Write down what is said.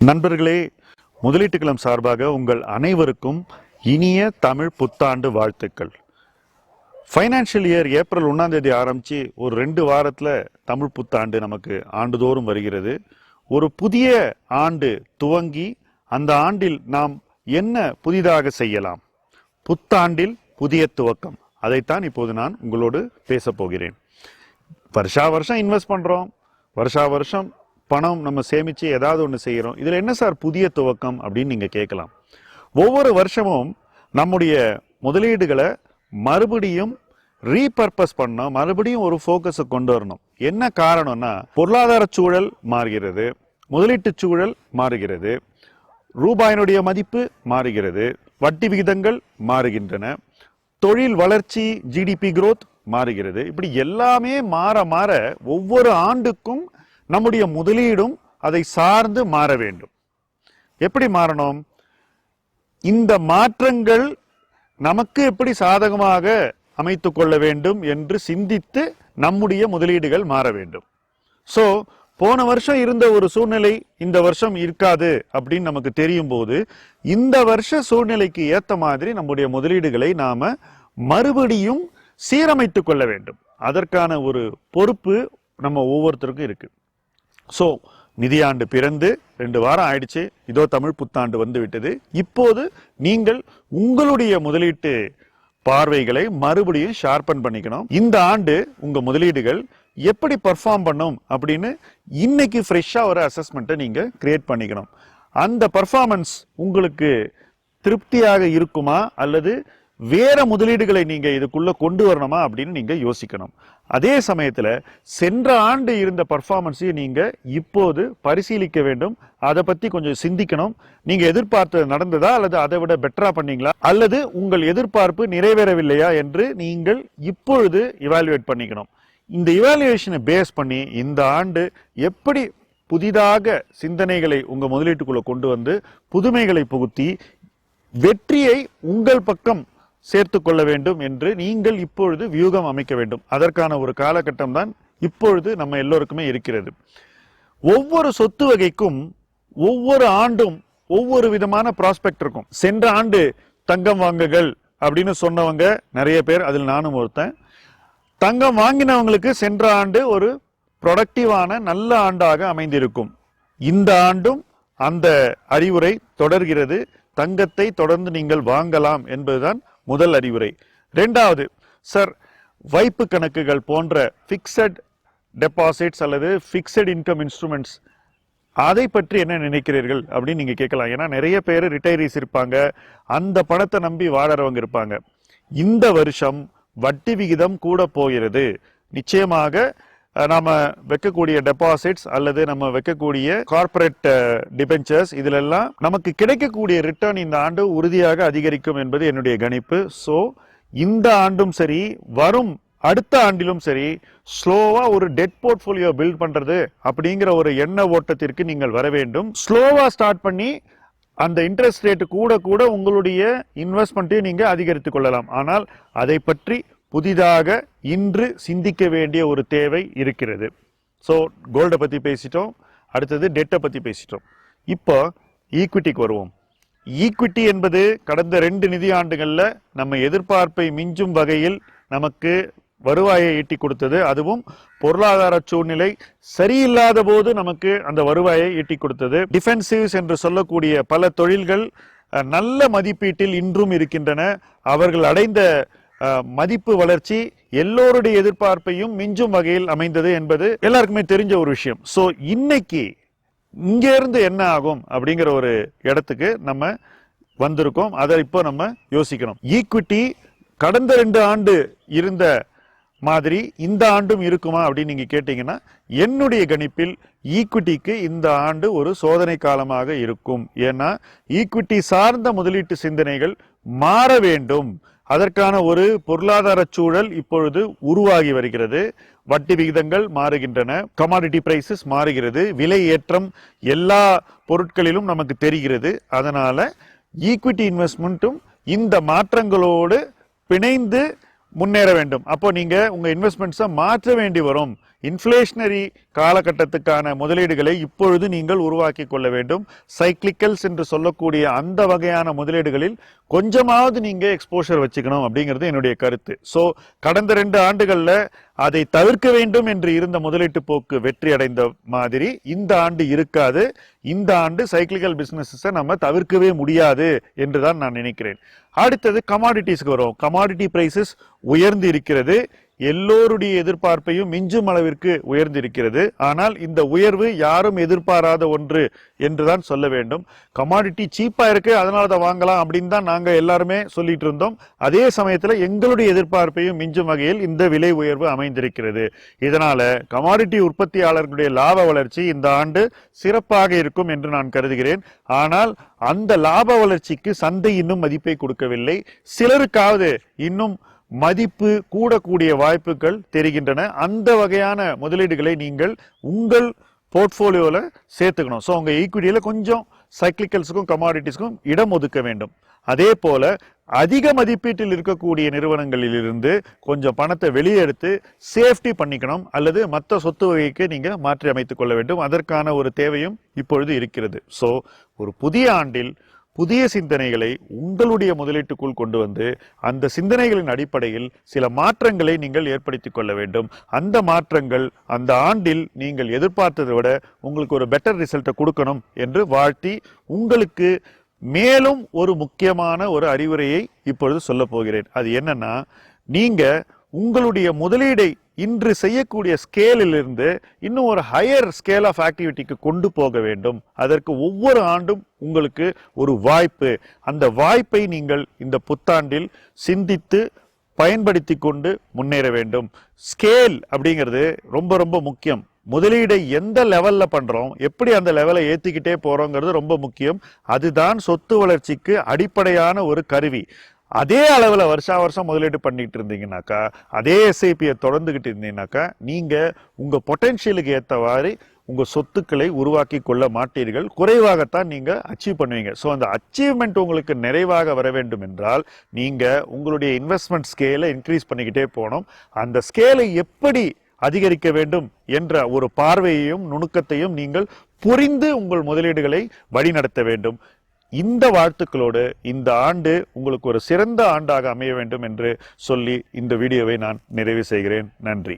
நண்பர்களே, முதலீட்டுக்களம் சார்பாக உங்கள் அனைவருக்கும் இனிய தமிழ் புத்தாண்டு வாழ்த்துக்கள். ஃபைனான்ஷியல் இயர் ஏப்ரல் 1 ஆரம்பிச்சு ஒரு 2 வாரத்தில் தமிழ் புத்தாண்டு நமக்கு ஆண்டுதோறும் வருகிறது. ஒரு புதிய ஆண்டு துவங்கி அந்த ஆண்டில் நாம் என்ன புதிதாக செய்யலாம், புத்தாண்டில் புதிய துவக்கம், அதைத்தான் இப்போது நான் உங்களோடு பேச போகிறேன். வருஷா வருஷம் இன்வெஸ்ட் பண்றோம், வருஷா வருஷம் பணம் நம்ம சேமிச்சு ஏதாவது ஒன்று செய்கிறோம். இதில் என்ன சார் புதிய துவக்கம் அப்படின்னு நீங்கள் கேட்கலாம். ஒவ்வொரு வருஷமும் நம்முடைய முதலீடுகளை மறுபடியும் ரீபர்பஸ் பண்ணணும், மறுபடியும் ஒரு ஃபோக்கஸை கொண்டு வரணும். என்ன காரணம்னா, பொருளாதார சூழல் மாறுகிறது, முதலீட்டு சூழல் மாறுகிறது, ரூபாயினுடைய மதிப்பு மாறுகிறது, வட்டி விகிதங்கள் மாறுகின்றன, தொழில் வளர்ச்சி ஜிடிபி growth மாறுகிறது. இப்படி எல்லாமே மாற மாற ஒவ்வொரு ஆண்டுக்கும் நம்முடைய முதலீடும் அதை சார்ந்து மாற வேண்டும். எப்படி மாறணும்? இந்த மாற்றங்கள் நமக்கு எப்படி சாதகமாக அமைத்துக் கொள்ள வேண்டும் என்று சிந்தித்து நம்முடைய முதலீடுகள் மாற வேண்டும். சோ போன வருஷம் இருந்த ஒரு சூழ்நிலை இந்த வருஷம் இருக்காது அப்படின்னு நமக்கு தெரியும் போது, இந்த வருஷ சூழ்நிலைக்கு ஏத்த மாதிரி நம்முடைய முதலீடுகளை நாம மறுபடியும் சீரமைத்துக் கொள்ள வேண்டும். அதற்கான ஒரு பொறுப்பு நம்ம ஒவ்வொருத்தருக்கும் இருக்கு. சோ நிதியாண்டு பிறந்து 2 வாரம் ஆயிடுச்சு, இதோ தமிழ் புத்தாண்டு வந்து விட்டது. இப்போது நீங்கள் உங்களுடைய முதலீட்டு பார்வைகளை மறுபடியும் ஷார்பன் பண்ணிக்கணும். இந்த ஆண்டு உங்க முதலீடுகள் எப்படி பர்ஃபார்ம் பண்ணும் அப்படின்னு இன்னைக்கு ஃப்ரெஷ்ஷா ஒரு அசஸ்மெண்ட்டை நீங்க கிரியேட் பண்ணிக்கணும். அந்த பர்ஃபார்மன்ஸ் உங்களுக்கு திருப்தியாக இருக்குமா அல்லது வேற முதலீடுகளை நீங்க இதுக்குள்ள கொண்டு வரணுமா அப்படின்னு நீங்க யோசிக்கணும். அதே சமயத்துல சென்ற ஆண்டு இருந்த பர்ஃபார்மன்ஸை நீங்க இப்போது பரிசீலிக்க வேண்டும். அதை பத்தி கொஞ்சம் சிந்திக்கணும். நீங்க எதிர்பார்த்தது நடந்ததா அல்லது அதை விட பெட்டரா பண்ணீங்களா அல்லது உங்கள் எதிர்பார்ப்பு நிறைவேறவில்லையா என்று நீங்கள் இப்பொழுது இவாலுவேட் பண்ணிக்கணும். இந்த இவாலுவேஷனை பேஸ் பண்ணி இந்த ஆண்டு எப்படி புதிதாக சிந்தனைகளை உங்க முதலீட்டுக்குள்ள கொண்டு வந்து புதுமைகளை புகுத்தி வெற்றியை உங்கள் பக்கம் சேர்த்து கொள்ள வேண்டும் என்று நீங்கள் இப்பொழுது வியூகம் அமைக்க வேண்டும். அதற்கான ஒரு காலகட்டம் தான் இப்பொழுது நம்ம எல்லோருக்குமே இருக்கிறது. ஒவ்வொரு சொத்து வகைக்கும் ஒவ்வொரு ஆண்டும் ஒவ்வொரு விதமான ப்ராஸ்பெக்ட் இருக்கும். சென்ற ஆண்டு தங்கம் வாங்குகள் அப்படின்னு சொன்னவங்க நிறைய பேர், அதில் நானும் ஒருத்தன். தங்கம் வாங்கினவங்களுக்கு சென்ற ஆண்டு ஒரு ப்ரொடக்டிவான நல்ல ஆண்டாக அமைந்திருக்கும். இந்த ஆண்டும் அந்த அறிவுரை தொடர்கிறது. தங்கத்தை தொடர்ந்து நீங்கள் வாங்கலாம் என்பதுதான் முதல் அறிவுரை. 2வது, சார் வைப்பு கணக்குகள் போன்ற பிக்சட் டெபாசிட்ஸ் அல்லது பிக்சட் இன்கம் இன்ஸ்ட்ருமெண்ட்ஸ், அதை பற்றி என்ன நினைக்கிறீர்கள் அப்படின்னு நீங்க கேட்கலாம். ஏன்னா நிறைய பேர் ரிட்டையரிஸ் இருப்பாங்க, அந்த பணத்தை நம்பி வாழறவங்க இருப்பாங்க. இந்த வருஷம் வட்டி விகிதம் கூட போகிறது. நிச்சயமாக நாம வைக்கக்கூடிய டெபாசிட்ஸ் அல்லது நம்ம வைக்கக்கூடிய கார்பரேட் டிபென்ச்சர்ஸ், இதுல எல்லாம் நமக்கு கிடைக்கக்கூடிய ரிட்டர்ன் இந்த ஆண்டு உறுதியாக அதிகரிக்கும் என்பது என்னுடைய கணிப்பு. சோ இந்த ஆண்டும் சரி, வரும் அடுத்த ஆண்டிலும் சரி, ஸ்லோவா ஒரு டெட் போர்ட்போலியோ பில்ட் பண்றது அப்படிங்கிற ஒரு எண்ண ஓட்டத்திற்கு நீங்கள் வர வேண்டும். ஸ்லோவா ஸ்டார்ட் பண்ணி அந்த இன்ட்ரெஸ்ட் ரேட் கூட கூட உங்களுடைய இன்வெஸ்ட்மெண்ட்டையும் நீங்க அதிகரித்துக் கொள்ளலாம். ஆனால் அதை பற்றி புதிதாக இன்று சிந்திக்க வேண்டிய ஒரு தேவை இருக்கிறது. ஸோ கோல்டை பற்றி பேசிட்டோம், அடுத்தது டெட்டை பற்றி பேசிட்டோம். இப்போ ஈக்விட்டிக்கு வருவோம். ஈக்விட்டி என்பது கடந்த 2 நிதி ஆண்டுகளில் நம்ம எதிர்பார்ப்பை மிஞ்சும் வகையில் நமக்கு வருவாயை ஈட்டி கொடுத்தது. அதுவும் பொருளாதார சூழ்நிலை சரியில்லாத போது நமக்கு அந்த வருவாயை ஈட்டி கொடுத்தது. டிஃபென்சிவ்ஸ் என்று சொல்லக்கூடிய பல தொழில்கள் நல்ல மதிப்பீட்டில் இன்றும் இருக்கின்றன. அவர்கள் அடைந்த மதிப்பு வளர்ச்சி எல்லோருடைய எதிர்பார்ப்பையும் மிஞ்சும் வகையில் அமைந்தது என்பது எல்லாருக்குமே தெரிஞ்ச ஒரு விஷயம். சோ இன்னைக்கு இங்க இருந்து என்ன ஆகும் அப்படிங்கிற ஒரு இடத்துக்கு நம்ம வந்திருக்கோம். அதை இப்போ நம்ம யோசிக்கணும். ஈக்விட்டி கடந்த 2 ஆண்டு இருந்த மாதிரி இந்த ஆண்டும் இருக்குமா அப்படின்னு நீங்க கேட்டீங்கன்னா, என்னுடைய கணிப்பில் ஈக்விட்டிக்கு இந்த ஆண்டு ஒரு சோதனை காலமாக இருக்கும். ஏன்னா ஈக்விட்டி சார்ந்த முதலீட்டு சிந்தனைகள் மாற வேண்டும். அதற்கான ஒரு பொருளாதார சூழல் இப்பொழுது உருவாகி வருகிறது. வட்டி விகிதங்கள் மாறுகின்றன, கமாடிட்டி பிரைசஸ் மாறுகிறது, விலை ஏற்றம் எல்லா பொருட்களிலும் நமக்கு தெரிகிறது. அதனால ஈக்விட்டி இன்வெஸ்ட்மெண்ட்டும் இந்த மாற்றங்களோடு பிணைந்து முன்னேற வேண்டும். அப்போ நீங்க உங்க இன்வெஸ்ட்மெண்ட்ஸை மாற்ற வேண்டி வரும். இன்ஃப்ளேஷனரி காலகட்டத்துக்கான முதலீடுகளை இப்பொழுது நீங்கள் உருவாக்கி கொள்ள வேண்டும். சைக்ளிக்கல்ஸ் என்று சொல்லக்கூடிய அந்த வகையான முதலீடுகளில் கொஞ்சமாவது நீங்க எக்ஸ்போஷர் வச்சுக்கணும் அப்படிங்கிறது என்னுடைய கருத்து. ஸோ கடந்த 2 ஆண்டுகள்ல அதை தவிர்க்க வேண்டும் என்று இருந்த முதலீட்டு போக்கு வெற்றி அடைந்த மாதிரி இந்த ஆண்டு இருக்காது. இந்த ஆண்டு சைக்ளிக்கல் பிசினஸை நம்ம தவிர்க்கவே முடியாது என்றுதான் நான் நினைக்கிறேன். அடுத்தது கமாடிட்டிஸ்க்கு வரும். கமாடிட்டி பிரைசஸ் உயர்ந்து இருக்கிறது. எல்லோருடைய எதிர்பார்ப்பையும் மிஞ்சும் அளவிற்கு உயர்ந்து இருக்கிறது. ஆனால் இந்த உயர்வு யாரும் எதிர்பாராத ஒன்று என்றுதான் சொல்ல வேண்டும். கமாடிட்டி சீப்பா இருக்கு, அதனால அதை வாங்கலாம் அப்படின்னு தான் நாங்க எல்லாருமே சொல்லிட்டு இருந்தோம். அதே சமயத்துல எங்களுடைய எதிர்பார்ப்பையும் மிஞ்சும் வகையில் இந்த விலை உயர்வு அமைந்திருக்கிறது. இதனால கமாடிட்டி உற்பத்தியாளர்களுடைய லாப வளர்ச்சி இந்த ஆண்டு சிறப்பாக இருக்கும் என்று நான் கருதுகிறேன். ஆனால் அந்த லாப வளர்ச்சிக்கு சந்தை இன்னும் மதிப்பை கொடுக்கவில்லை. சிலருக்காவது இன்னும் மதிப்பு கூடக்கூடிய வாய்ப்புகள் தெரிகின்றன. அந்த வகையான முதலீடுகளை நீங்கள் உங்கள் போர்ட்போலியோல சேர்த்துக்கணும். ஸோ உங்க ஈக்விட்டியில கொஞ்சம் சைக்ளிக்கல்ஸுக்கும் கமாடிட்டிஸ்க்கும் இடம் ஒதுக்க வேண்டும். அதே போல அதிக மதிப்பீட்டில் இருக்கக்கூடிய நிறுவனங்களிலிருந்து கொஞ்சம் பணத்தை வெளியே எடுத்து சேஃப்டி பண்ணிக்கணும், அல்லது மற்ற சொத்து வகைக்கு நீங்க மாற்றி அமைத்துக் கொள்ள வேண்டும். அதற்கான ஒரு தேவையும் இப்பொழுது இருக்கிறது. ஸோ ஒரு புதிய ஆண்டில் புதிய சிந்தனைகளை உங்களுடைய முதலீட்டுக்குள் கொண்டு வந்து அந்த சிந்தனைகளின் அடிப்படையில் சில மாற்றங்களை நீங்கள் ஏற்படுத்திக் கொள்ள வேண்டும். அந்த மாற்றங்கள் அந்த ஆண்டில் நீங்கள் எதிர்பார்த்ததை விட உங்களுக்கு ஒரு பெட்டர் ரிசல்ட்டை கொடுக்கணும் என்று வாழ்த்தி உங்களுக்கு மேலும் ஒரு முக்கியமான ஒரு அறிவுரையை இப்பொழுது சொல்ல போகிறேன். அது என்னன்னா, நீங்க உங்களுடைய முதலீடை இன்று செய்யக்கூடிய ஸ்கேலிலிருந்து இன்னும் ஒரு ஹையர் ஸ்கேல் ஆஃப் ஆக்டிவிட்டிக்கு கொண்டு போக வேண்டும். அதற்கு ஒவ்வொரு ஆண்டும் உங்களுக்கு ஒரு வாய்ப்பு. அந்த வாய்ப்பை நீங்கள் இந்த புத்தாண்டில் சிந்தித்து பயன்படுத்தி கொண்டு முன்னேற வேண்டும். ஸ்கேல் அப்படிங்கிறது ரொம்ப ரொம்ப முக்கியம். முதலீடை எந்த லெவல்ல பண்றோம், எப்படி அந்த லெவலை ஏத்திக்கிட்டே போறோங்கிறது ரொம்ப முக்கியம். அதுதான் சொத்து வளர்ச்சிக்கு அடிப்படையான ஒரு கருவி. அதே அளவுல வருஷா வருஷம் முதலீடு பண்ணிட்டு இருந்தீங்கன்னாக்கா, அதே எஸ்ஐபியை தொடர்ந்துகிட்டு இருந்தீங்கன்னாக்கா, நீங்க உங்க பொட்டன்ஷியலுக்கு ஏற்றவாறு உங்க சொத்துக்களை உருவாக்கி கொள்ள மாட்டீர்கள். குறைவாகத்தான் நீங்க அச்சீவ் பண்ணுவீங்க. ஸோ அந்த அச்சீவ்மெண்ட் உங்களுக்கு நிறைவாக வர வேண்டும் என்றால் நீங்க உங்களுடைய இன்வெஸ்ட்மெண்ட் ஸ்கேலை இன்க்ரீஸ் பண்ணிக்கிட்டே போகணும். அந்த ஸ்கேலை எப்படி அதிகரிக்க வேண்டும் என்ற ஒரு பார்வையையும் நுணுக்கத்தையும் நீங்கள் புரிந்து உங்கள் முதலீடுகளை வழிநடத்த வேண்டும். இந்த வாழ்த்துக்களோடு இந்த ஆண்டு உங்களுக்கு ஒரு சிறந்த ஆண்டாக அமைய வேண்டும் என்று சொல்லி இந்த வீடியோவை நான் நிறைவு செய்கிறேன். நன்றி.